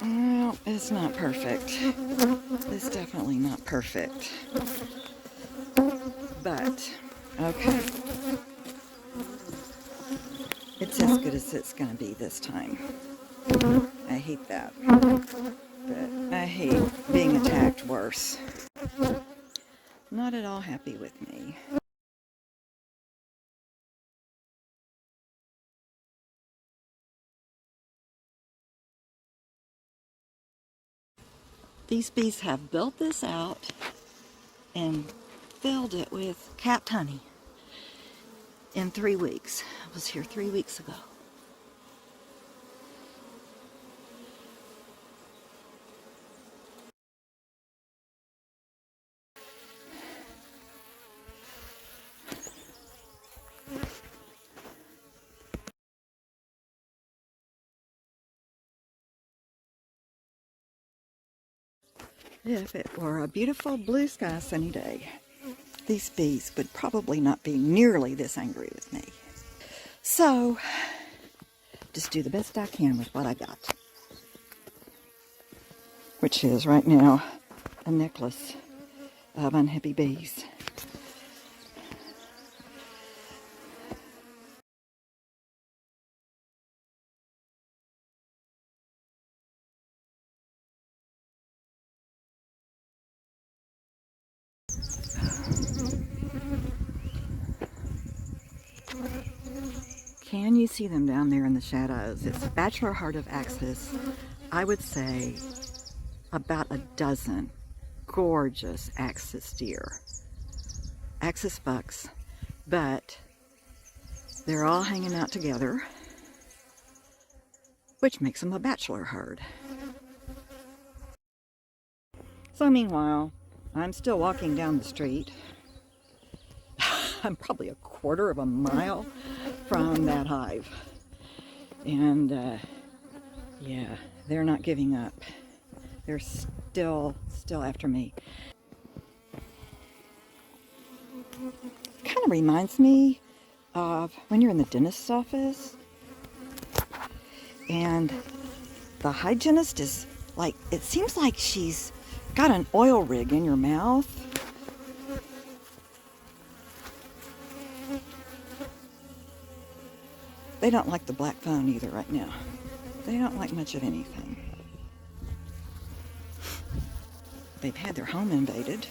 Well, it's not perfect. It's definitely not perfect. But, okay. It's as good as it's going to be this time. I hate that. But I hate being attacked worse. Not at all happy with me. These bees have built this out and filled it with capped honey in 3 weeks. I was here 3 weeks ago. If it were a beautiful blue sky sunny day, these bees would probably not be nearly this angry with me. So, just do the best I can with what I got. Which is, right now, a necklace of unhappy bees. Can you see them down there in the shadows? It's bachelor heart of Axis. I would say about a dozen gorgeous Axis deer. Axis bucks, but they're all hanging out together, which makes them a bachelor herd. So meanwhile, I'm still walking down the street. I'm probably a quarter of a mile from that hive. And yeah, they're not giving up. They're still after me. Kind of reminds me of when you're in the dentist's office and the hygienist is like, it seems like she's got an oil rig in your mouth. They don't like the black phone either right now. They don't like much of anything. They've had their home invaded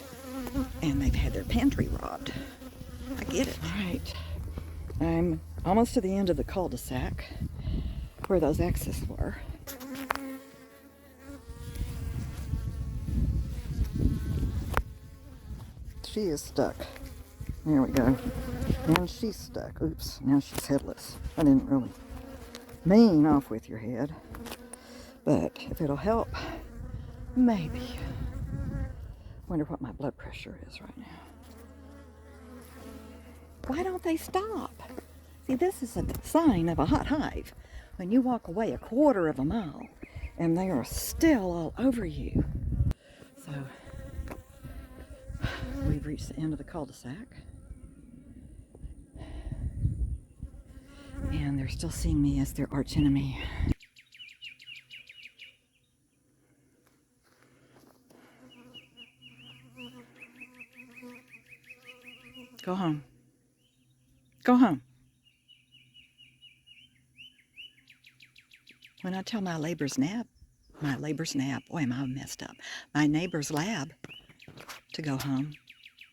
and they've had their pantry robbed. I get it. All right. I'm almost to the end of the cul-de-sac where those Axis were. She is stuck. There we go. And she's stuck. Oops, now she's headless. I didn't really mean off with your head. But if it'll help, maybe. Wonder what my blood pressure is right now. Why don't they stop? See, this is a sign of a hot hive. When you walk away a quarter of a mile and they are still all over you. So, we've reached the end of the cul-de-sac. And they're still seeing me as their arch enemy. Go home. Go home. When I tell my neighbor's nap, boy, am I messed up. My neighbor's lab to go home,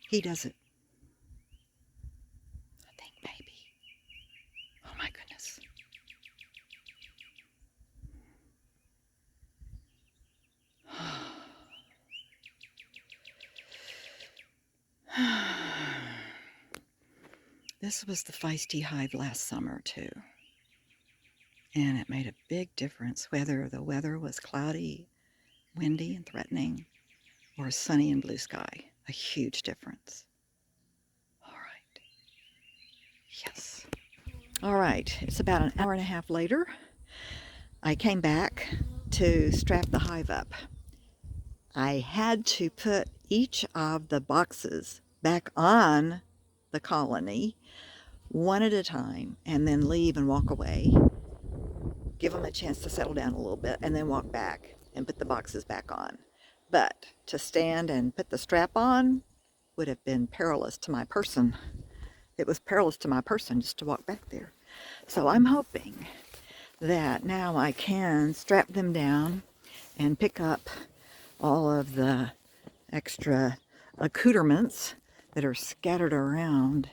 he does it. I think maybe. Oh my goodness. This was the feisty hive last summer too. And it made a big difference whether the weather was cloudy, windy and threatening, or sunny and blue sky. A huge difference. All right. Yes. All right. It's about an hour and a half later. I came back to strap the hive up. I had to put each of the boxes back on the colony one at a time and then leave and walk away. Give them a chance to settle down a little bit and then walk back. and put the boxes back on. But to stand and put the strap on would have been perilous to my person. It was perilous to my person just to walk back there. So I'm hoping that now I can strap them down and pick up all of the extra accoutrements that are scattered around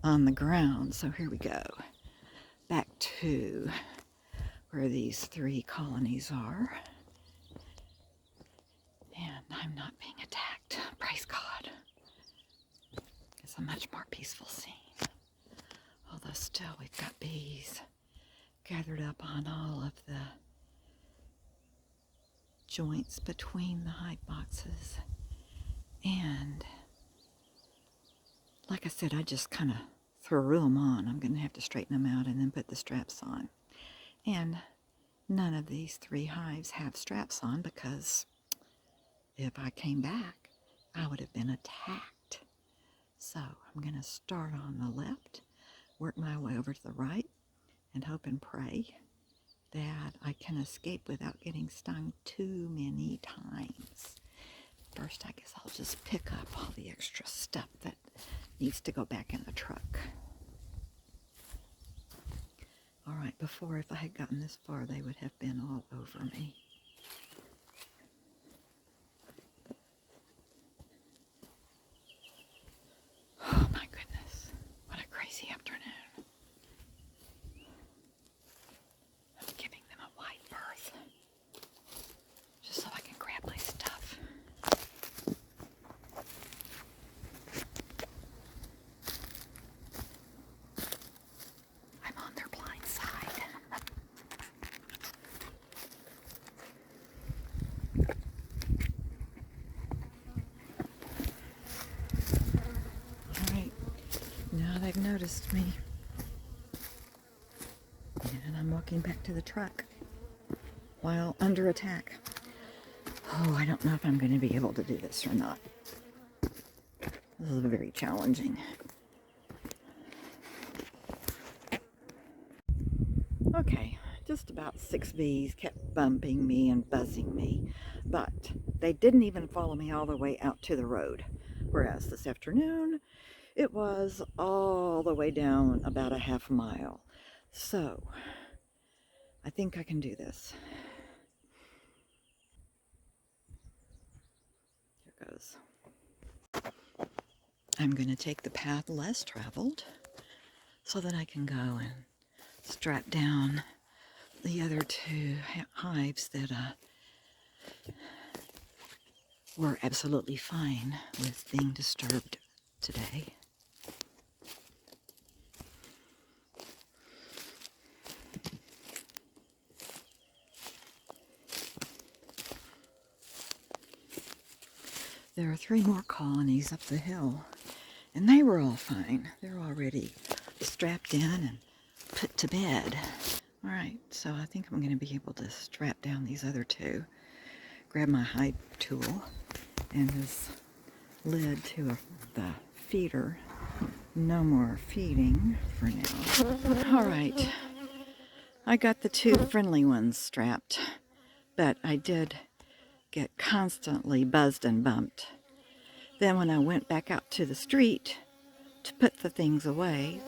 on the ground. So here we go. Back to where these 3 colonies are. And I'm not being attacked. Praise God. It's a much more peaceful scene. Although still we've got bees gathered up on all of the joints between the hive boxes. And like I said, I just kind of threw them on. I'm going to have to straighten them out and then put the straps on. And none of these 3 hives have straps on because if I came back, I would have been attacked. So I'm going to start on the left, work my way over to the right, and hope and pray that I can escape without getting stung too many times. First, I guess I'll just pick up all the extra stuff that needs to go back in the truck. All right, before, if I had gotten this far, they would have been all over me. Oh my goodness, what a crazy afternoon. I'm giving them a wide berth, just so I can grab my stuff. I'm on their blind side. All right, now they've noticed me. And I'm walking back to the truck while under attack. Oh, I don't know if I'm going to be able to do this or not. This is very challenging. Okay, just about 6 bees kept bumping me and buzzing me, but they didn't even follow me all the way out to the road. Whereas this afternoon, it was all the way down about a half mile. So, I think I can do this. Here goes. I'm going to take the path less traveled so that I can go and strap down the other 2 hives that were absolutely fine with being disturbed today. There are 3 more colonies up the hill, and they were all fine. They're already strapped in and put to bed. All right, so I think I'm going to be able to strap down these other 2, grab my hide tool and this lid to the feeder. No more feeding for now. All right, I got the 2 friendly ones strapped, but I did get constantly buzzed and bumped. Then when I went back out to the street to put the things away,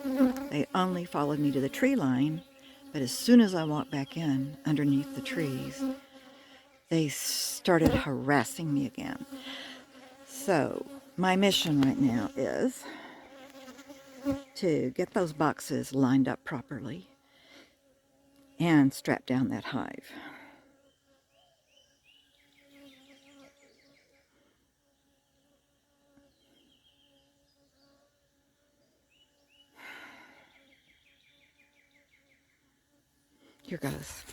they only followed me to the tree line, but as soon as I walked back in underneath the trees, they started harassing me again. So my mission right now is to get those boxes lined up properly and strap down that hive. Here goes.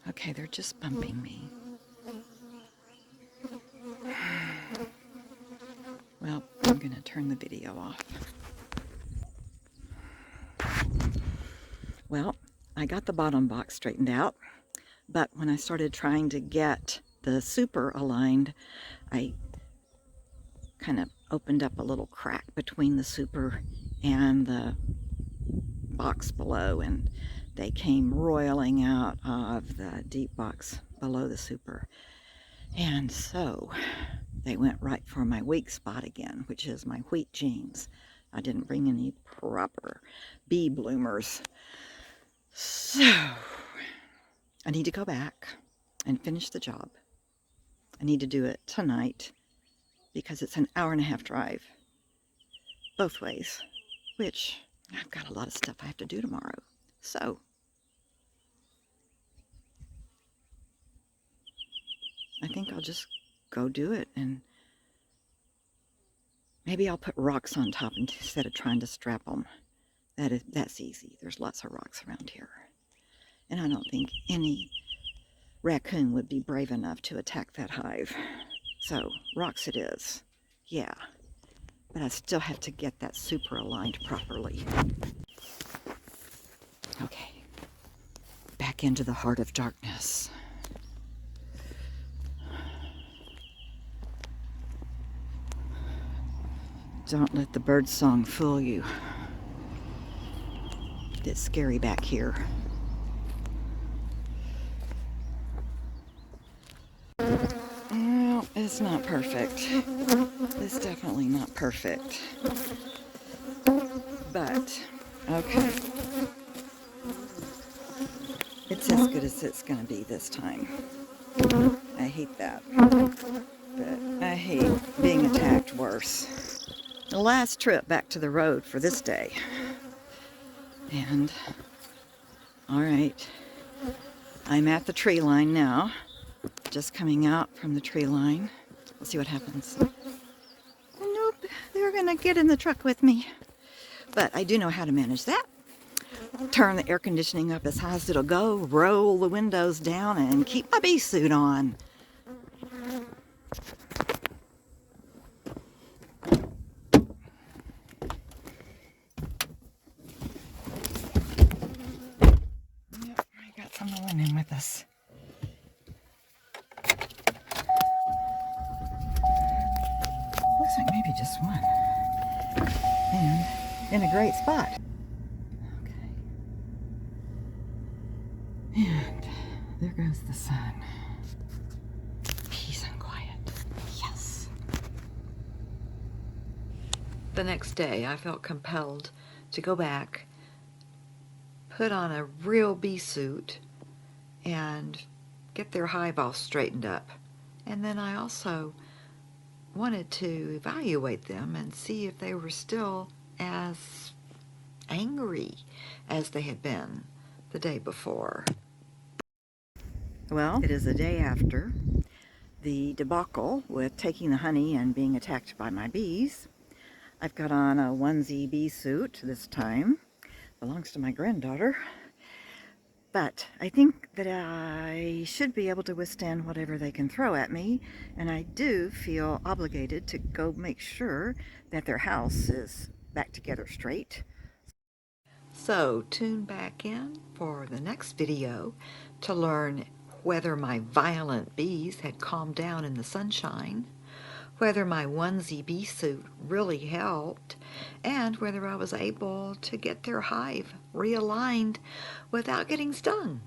Okay, they're just bumping me. Well, I'm going to turn the video off. Well, I got the bottom box straightened out, but when I started trying to get the super aligned, I kind of opened up a little crack between the super and the box below, and they came roiling out of the deep box below the super. And so they went right for my weak spot again, which is my wheat jeans. I didn't bring any proper bee bloomers. So I need to go back and finish the job. I need to do it tonight because it's an hour-and-a-half drive both ways, which I've got a lot of stuff I have to do tomorrow. So I think I'll just go do it, and maybe I'll put rocks on top instead of trying to strap them. That's easy. There's lots of rocks around here. And I don't think any raccoon would be brave enough to attack that hive. So rocks it is. Yeah. But I still have to get that super aligned properly. Okay. Back into the heart of darkness. Don't let the bird song fool you. It's scary back here. Well, it's not perfect. It's definitely not perfect. But, okay. It's as good as it's going to be this time. I hate that. But I hate being attacked worse. The last trip back to the road for this day. And, alright, I'm at the tree line now. Just coming out from the tree line. We'll see what happens. Nope, they're gonna get in the truck with me. But I do know how to manage that. Turn the air conditioning up as high as it'll go, roll the windows down, and keep my bee suit on. Yep, I got some of the linen with us. Looks like maybe just one. And in a great spot. Okay. And there goes the sun. Peace and quiet. Yes. The next day, I felt compelled to go back, put on a real bee suit, and get their hive all straightened up. And then I also wanted to evaluate them and see if they were still as angry as they had been the day before. Well, it is the day after the debacle with taking the honey and being attacked by my bees. I've got on a onesie bee suit this time. Belongs to my granddaughter. But I think that I should be able to withstand whatever they can throw at me, and I do feel obligated to go make sure that their house is back together straight. So tune back in for the next video to learn whether my violent bees had calmed down in the sunshine, whether my onesie bee suit really helped, and whether I was able to get their hive realigned without getting stung.